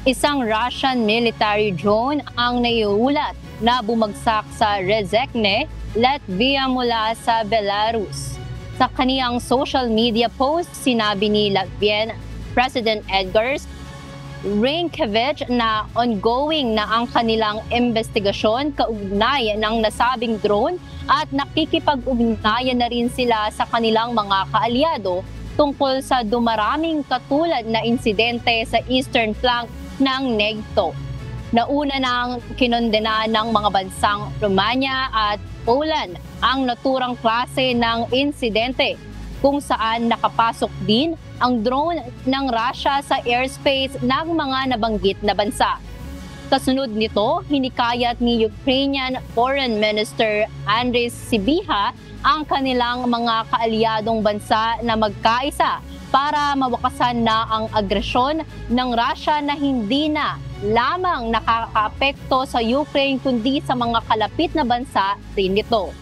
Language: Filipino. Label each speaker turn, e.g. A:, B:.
A: Isang Russian military drone ang naiulat na bumagsak sa Rezekne, Latvia mula sa Belarus. Sa kaniyang social media post, sinabi ni Latvian President Edgar Rinkevich na ongoing na ang kanilang investigasyon kaugnay ng nasabing drone at nakikipag-ugnayan na rin sila sa kanilang mga kaalyado tungkol sa dumaraming katulad na insidente sa eastern flank ng NATO. Nauna nang kinondena ng mga bansang Romania at Poland ang naturang klase ng insidente kung saan nakapasok din ang drone ng Russia sa airspace ng mga nabanggit na bansa. Kasunod nito, hinikayat ni Ukrainian Foreign Minister Andriy Sybiha ang kanilang mga kaalyadong bansa na magkaisa para mawakasan na ang agresyon ng Russia na hindi na lamang nakakaapekto sa Ukraine kundi sa mga kalapit na bansa rin nito.